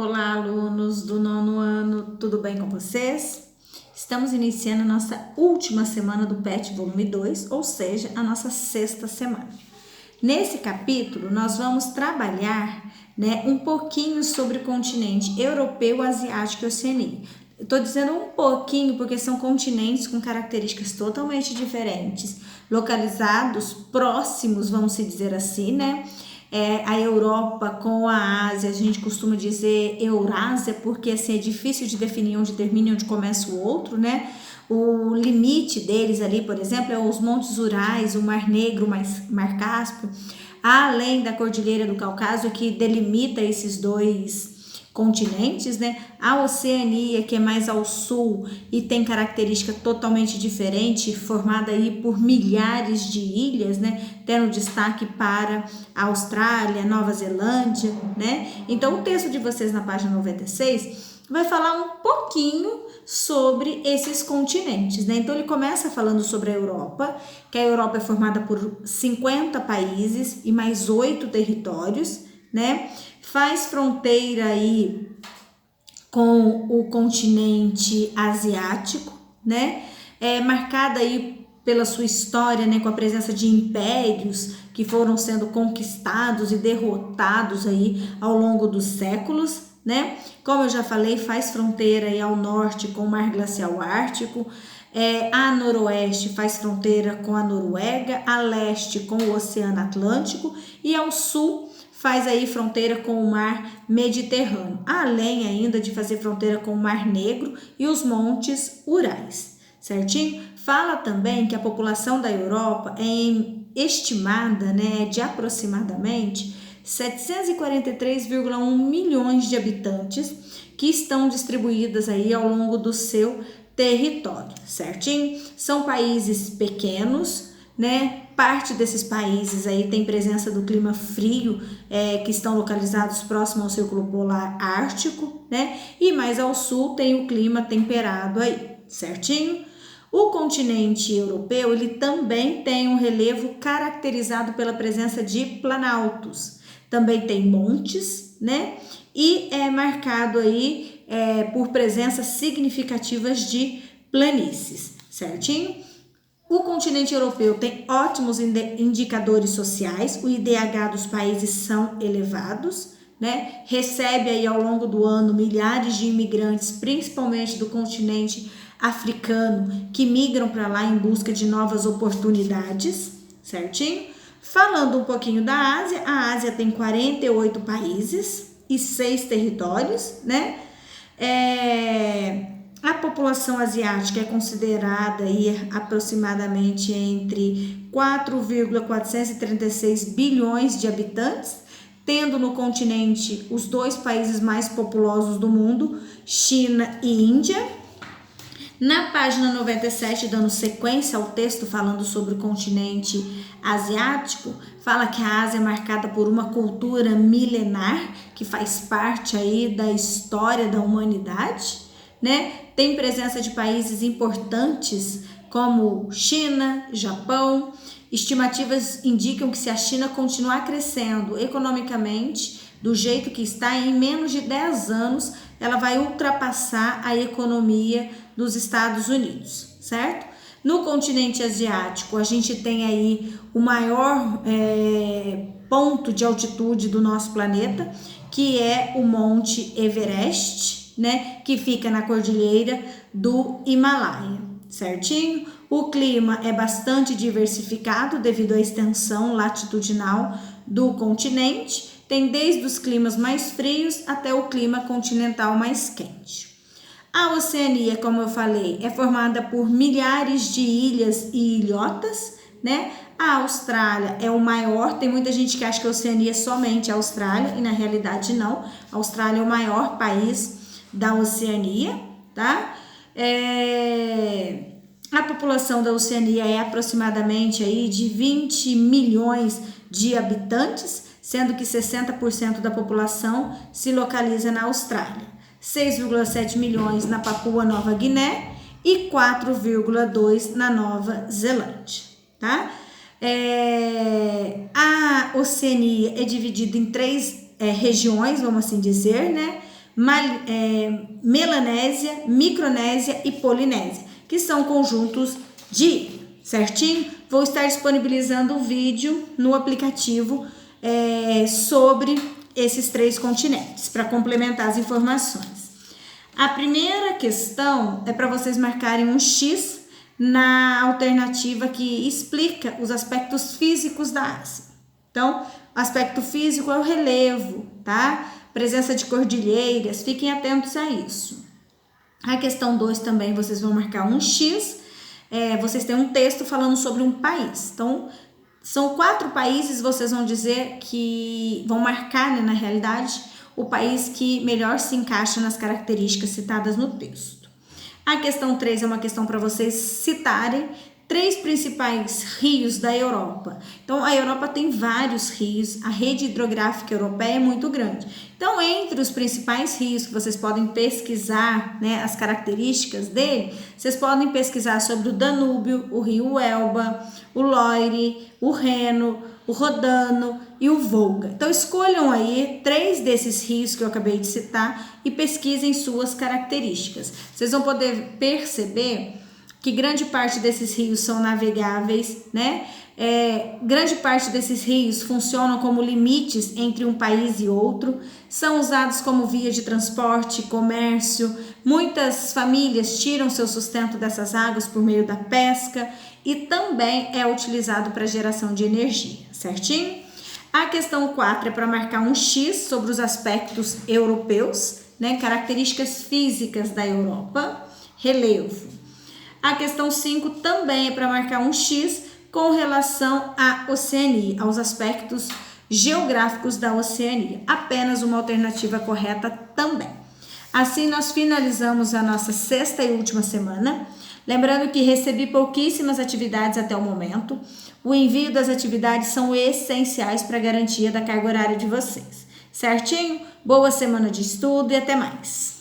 Olá, alunos do nono ano, tudo bem com vocês? Estamos iniciando a nossa última semana do PET volume 2, ou seja, a nossa sexta semana. Nesse capítulo, nós vamos trabalhar um pouquinho sobre o continente europeu, asiático e Oceania. Estou dizendo um pouquinho porque são continentes com características totalmente diferentes, localizados, próximos, vamos se dizer assim, a Europa com a Ásia, a gente costuma dizer Eurásia, porque assim é difícil de definir onde termina e onde começa o outro, O limite deles ali, por exemplo, é os Montes Urais, o Mar Negro, o Mar Cáspio, além da Cordilheira do Cáucaso, que delimita esses dois continentes, A Oceania, que é mais ao sul e tem característica totalmente diferente, formada aí por milhares de ilhas, Tendo destaque para a Austrália, Nova Zelândia, Então, o texto de vocês na página 96 vai falar um pouquinho sobre esses continentes, Então, ele começa falando sobre a Europa, que a Europa é formada por 50 países e mais 8 territórios, Faz fronteira aí com o continente asiático, É marcada aí pela sua história, com a presença de impérios que foram sendo conquistados e derrotados aí ao longo dos séculos, Como eu já falei, faz fronteira aí ao norte com o Mar Glacial Ártico, a noroeste faz fronteira com a Noruega, a leste com o Oceano Atlântico e ao sul faz aí fronteira com o Mar Mediterrâneo, além ainda de fazer fronteira com o Mar Negro e os Montes Urais, certinho? Fala também que a população da Europa é estimada, de aproximadamente 743,1 milhões de habitantes que estão distribuídas aí ao longo do seu território, certinho? São países pequenos, Parte desses países aí tem presença do clima frio, que estão localizados próximo ao Círculo Polar Ártico, E mais ao sul tem o clima temperado aí, certinho? O continente europeu, ele também tem um relevo caracterizado pela presença de planaltos. Também tem montes, E é marcado aí por presenças significativas de planícies, certinho? O continente europeu tem ótimos indicadores sociais, o IDH dos países são elevados, Recebe aí ao longo do ano milhares de imigrantes, principalmente do continente africano, que migram para lá em busca de novas oportunidades, certinho? Falando um pouquinho da Ásia, a Ásia tem 48 países e 6 territórios, A população asiática é considerada aí aproximadamente entre 4,436 bilhões de habitantes, tendo no continente os dois países mais populosos do mundo, China e Índia. Na página 97, dando sequência ao texto falando sobre o continente asiático, fala que a Ásia é marcada por uma cultura milenar que faz parte aí da história da humanidade, Tem presença de países importantes como China, Japão. Estimativas indicam que se a China continuar crescendo economicamente do jeito que está, em menos de 10 anos, ela vai ultrapassar a economia dos Estados Unidos, certo? No continente asiático, a gente tem aí o maior ponto de altitude do nosso planeta, que é o Monte Everest, que fica na cordilheira do Himalaia, certinho? O clima é bastante diversificado devido à extensão latitudinal do continente, tem desde os climas mais frios até o clima continental mais quente. A Oceania, como eu falei, é formada por milhares de ilhas e ilhotas, A Austrália é o maior, tem muita gente que acha que a Oceania é somente a Austrália, e na realidade não. A Austrália é o maior país da Oceania, tá? A população da Oceania é aproximadamente aí de 20 milhões de habitantes, sendo que 60% da população se localiza na Austrália, 6,7 milhões na Papua Nova Guiné e 4,2 na Nova Zelândia, tá? A Oceania é dividida em 3 regiões, vamos assim dizer, Melanésia, Micronésia e Polinésia, que são conjuntos de ilha, certinho? Vou estar disponibilizando o vídeo no aplicativo sobre esses 3 continentes, para complementar as informações. A primeira questão é para vocês marcarem um X na alternativa que explica os aspectos físicos da Ásia. Então, o aspecto físico é o relevo, tá? Presença de cordilheiras, fiquem atentos a isso. A questão 2 também vocês vão marcar um X, vocês têm um texto falando sobre um país. Então, são 4 países, vocês vão dizer que vão marcar, né, na realidade, o país que melhor se encaixa nas características citadas no texto. A questão 3 é uma questão para vocês citarem 3 principais rios da Europa. Então, a Europa tem vários rios, a rede hidrográfica europeia é muito grande. Então, entre os principais rios que vocês podem pesquisar, né, as características dele, vocês podem pesquisar sobre o Danúbio, o rio Elba, o Loire, o Reno, o Rodano e o Volga. Então, escolham aí 3 desses rios que eu acabei de citar e pesquisem suas características. Vocês vão poder perceber que grande parte desses rios são navegáveis, né? Grande parte desses rios funcionam como limites entre um país e outro, são usados como via de transporte, comércio, muitas famílias tiram seu sustento dessas águas por meio da pesca e também é utilizado para geração de energia, certinho? A questão 4 é para marcar um X sobre os aspectos europeus, né? Características físicas da Europa, relevo. A questão 5 também é para marcar um X com relação à Oceania, aos aspectos geográficos da Oceania. Apenas uma alternativa correta também. Assim, nós finalizamos a nossa 6ª e última semana. Lembrando que recebi pouquíssimas atividades até o momento. O envio das atividades são essenciais para a garantia da carga horária de vocês. Certinho? Boa semana de estudo e até mais!